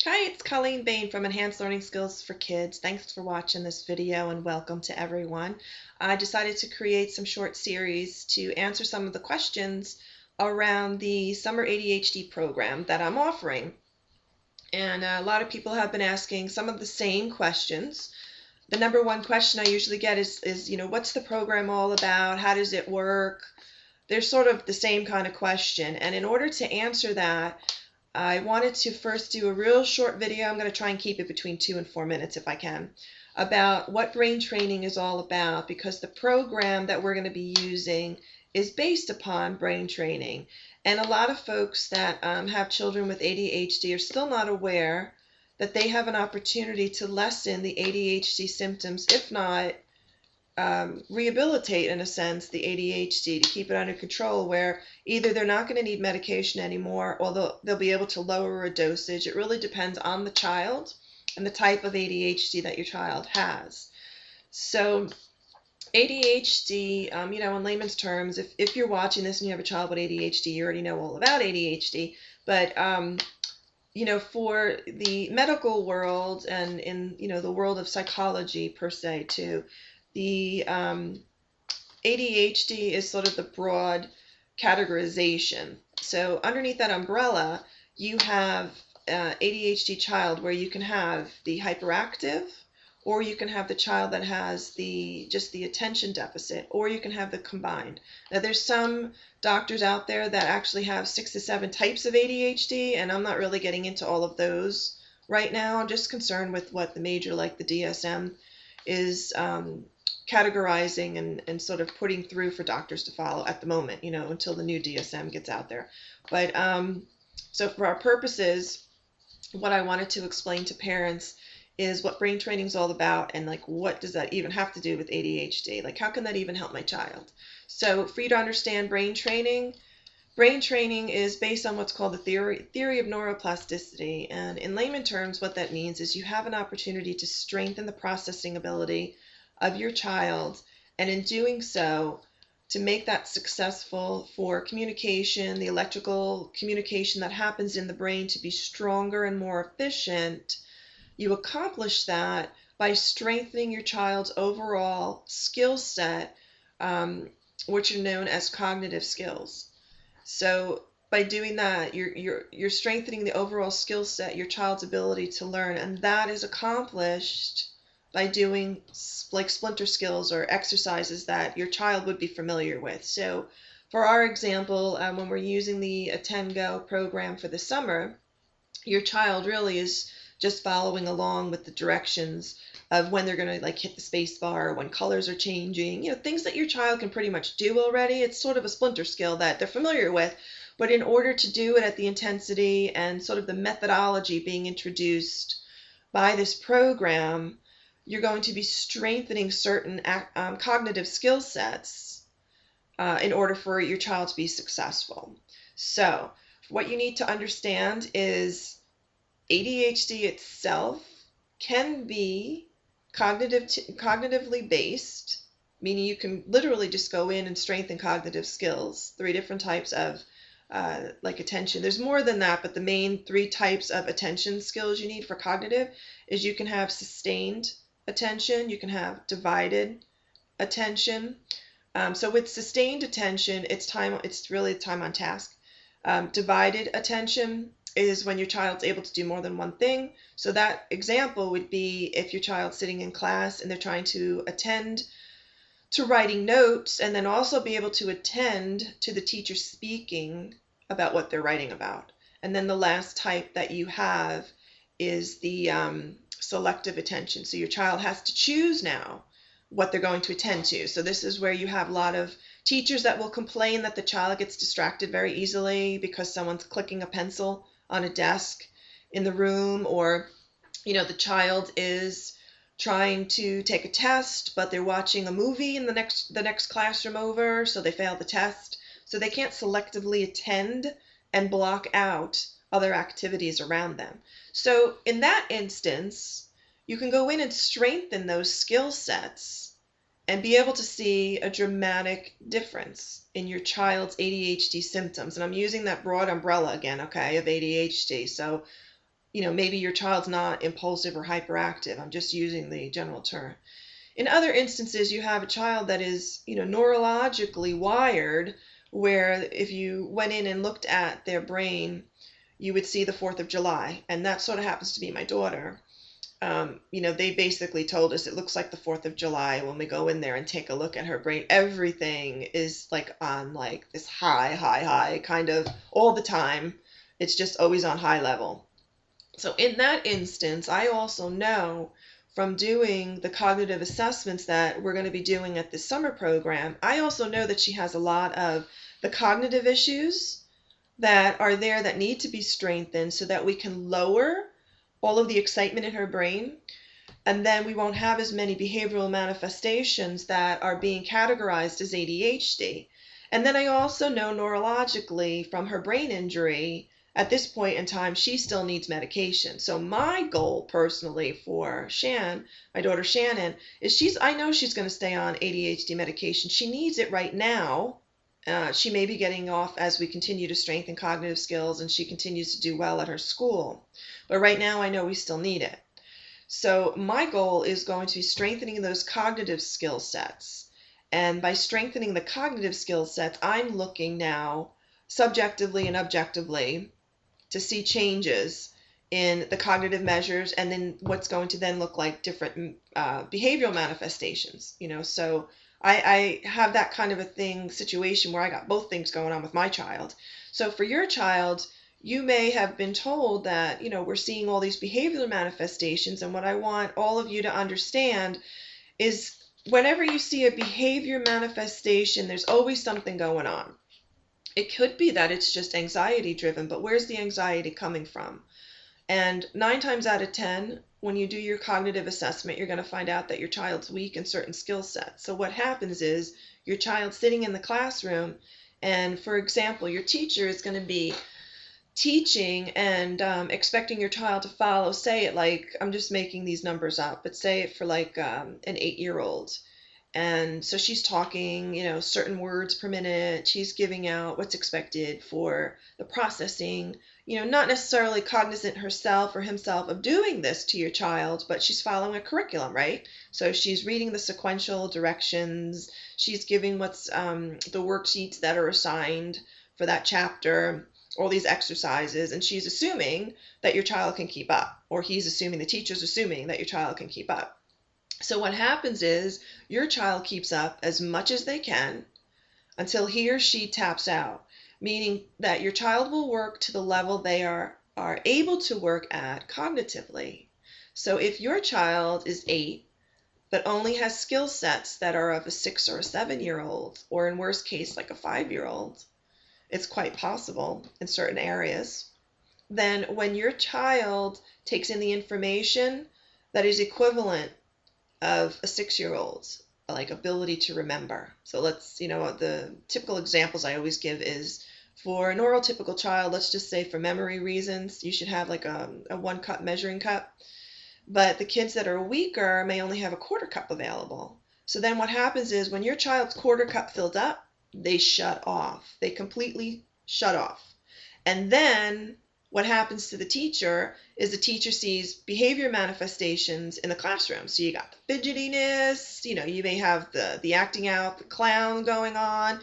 Hi, it's Colleen Bain from Enhanced Learning Skills for Kids. Thanks for watching this video and welcome to everyone. I decided to create some short series to answer some of the questions around the summer ADHD program that I'm offering. And a lot of people have been asking some of the same questions. The number one question I usually get is what's the program all about? How does it work? They're sort of the same kind of question. And in order to answer that, I wanted to first do a real short video. I'm going to try and keep it between 2 and 4 minutes if I can, about what brain training is all about, because the program that we're going to be using is based upon brain training. And a lot of folks that have children with ADHD are still not aware that they have an opportunity to lessen the ADHD symptoms, if not rehabilitate, in a sense, the ADHD, to keep it under control, where either they're not going to need medication anymore or they'll be able to lower a dosage. It really depends on the child and the type of ADHD that your child has. So ADHD, in layman's terms, if you're watching this and you have a child with ADHD, you already know all about ADHD. But for the medical world and in the world of psychology per se too, the ADHD is sort of the broad categorization. So underneath that umbrella, you have ADHD child, where you can have the hyperactive, or you can have the child that has just the attention deficit, or you can have the combined. Now, there's some doctors out there that actually have 6 to 7 types of ADHD, and I'm not really getting into all of those right now. I'm just concerned with what the major, like the DSM, is categorizing and sort of putting through for doctors to follow at the moment, until the new DSM gets out there. But so for our purposes, what I wanted to explain to parents is what brain training is all about, and like, what does that even have to do with ADHD? Like, how can that even help my child? So for you to understand brain training is based on what's called the theory of neuroplasticity. And in layman terms, what that means is you have an opportunity to strengthen the processing ability of your child, and in doing so, to make that successful for communication, the electrical communication that happens in the brain to be stronger and more efficient. You accomplish that by strengthening your child's overall skill set, which are known as cognitive skills. So by doing that, you're strengthening the overall skill set, your child's ability to learn, and that is accomplished by doing like splinter skills or exercises that your child would be familiar with. So for our example, when we're using the Attend Go program for the summer, your child really is just following along with the directions of when they're going to like hit the space bar, when colors are changing, things that your child can pretty much do already. It's sort of a splinter skill that they're familiar with, but in order to do it at the intensity and sort of the methodology being introduced by this program, you're going to be strengthening certain cognitive skill sets in order for your child to be successful. So what you need to understand is ADHD itself can be cognitively based, meaning you can literally just go in and strengthen cognitive skills. 3 different types of like attention. There's more than that, but the main 3 types of attention skills you need for cognitive is you can have sustained attention, you can have divided attention. So with sustained attention, it's really time on task. Divided attention is when your child's able to do more than one thing. So that example would be if your child's sitting in class and they're trying to attend to writing notes and then also be able to attend to the teacher speaking about what they're writing about. And then the last type that you have is the selective attention. So your child has to choose now what they're going to attend to. So this is where you have a lot of teachers that will complain that the child gets distracted very easily because someone's clicking a pencil on a desk in the room, or the child is trying to take a test, but they're watching a movie in the next classroom over, so they fail the test. So they can't selectively attend and block out other activities around them. So in that instance, you can go in and strengthen those skill sets and be able to see a dramatic difference in your child's ADHD symptoms. And I'm using that broad umbrella again, okay, of ADHD. So, maybe your child's not impulsive or hyperactive. I'm just using the general term. In other instances, you have a child that is, neurologically wired, where if you went in and looked at their brain, you would see the 4th of July. And that sort of happens to be my daughter. They basically told us it looks like the 4th of July when we go in there and take a look at her brain. Everything is like on like this high kind of all the time. It's just always on high level. So in that instance, I also know from doing the cognitive assessments that we're going to be doing at this summer program, I also know that she has a lot of the cognitive issues that are there that need to be strengthened so that we can lower all of the excitement in her brain, and then we won't have as many behavioral manifestations that are being categorized as ADHD. And then I also know neurologically from her brain injury, at this point in time, she still needs medication. So my goal personally for my daughter Shannon, is I know she's going to stay on ADHD medication. She needs it right now. She may be getting off as we continue to strengthen cognitive skills and she continues to do well at her school. But right now I know we still need it. So my goal is going to be strengthening those cognitive skill sets. And by strengthening the cognitive skill sets, I'm looking now subjectively and objectively to see changes in the cognitive measures, and then what's going to then look like different behavioral manifestations. So I have that kind of a situation where I got both things going on with my child. So for your child, you may have been told that, we're seeing all these behavioral manifestations, and what I want all of you to understand is whenever you see a behavior manifestation, there's always something going on. It could be that it's just anxiety driven, but where's the anxiety coming from? And 9 times out of 10, when you do your cognitive assessment, you're going to find out that your child's weak in certain skill sets. So what happens is your child's sitting in the classroom, and for example, your teacher is going to be teaching and expecting your child to follow, say it like, I'm just making these numbers up, but say it for like an 8-year-old. And so she's talking, certain words per minute. She's giving out what's expected for the processing, not necessarily cognizant herself or himself of doing this to your child, but she's following a curriculum, right? So she's reading the sequential directions. She's giving what's the worksheets that are assigned for that chapter, all these exercises, and she's assuming that your child can keep up, or the teacher's assuming that your child can keep up. So what happens is your child keeps up as much as they can until he or she taps out, meaning that your child will work to the level they are able to work at cognitively. So if your child is 8 but only has skill sets that are of a 6 or a 7-year-old, or in worst case like a 5-year-old, it's quite possible in certain areas, then when your child takes in the information that is equivalent of a 6-year-old's, like ability to remember. So let's, the typical examples I always give is for a neurotypical child, let's just say for memory reasons, you should have like a 1-cup measuring cup. But the kids that are weaker may only have a 1/4 cup available. So then what happens is when your child's 1/4 cup filled up, they shut off. They completely shut off. And then what happens to the teacher is the teacher sees behavior manifestations in the classroom. So you got the fidgetiness, you may have the acting out, the clown going on,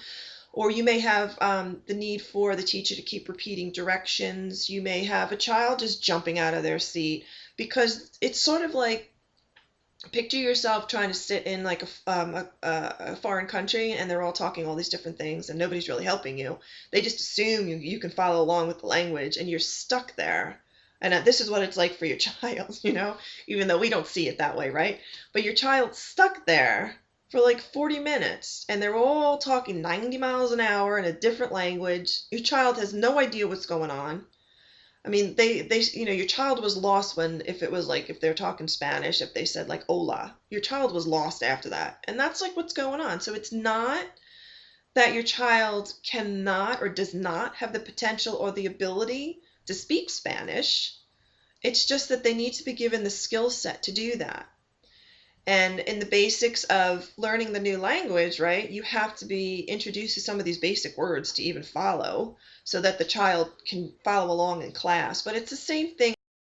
or you may have the need for the teacher to keep repeating directions. You may have a child just jumping out of their seat, because it's sort of like, picture yourself trying to sit in like a foreign country, and they're all talking all these different things and nobody's really helping you. They just assume you can follow along with the language, and you're stuck there. And this is what it's like for your child, even though we don't see it that way, right? But your child's stuck there for like 40 minutes, and they're all talking 90 miles an hour in a different language. Your child has no idea what's going on. I mean, your child was lost if they're talking Spanish, if they said like hola, your child was lost after that. And that's like what's going on. So it's not that your child cannot or does not have the potential or the ability to speak Spanish. It's just that they need to be given the skill set to do that. And in the basics of learning the new language, right, you have to be introduced to some of these basic words to even follow, so that the child can follow along in class. But it's the same thing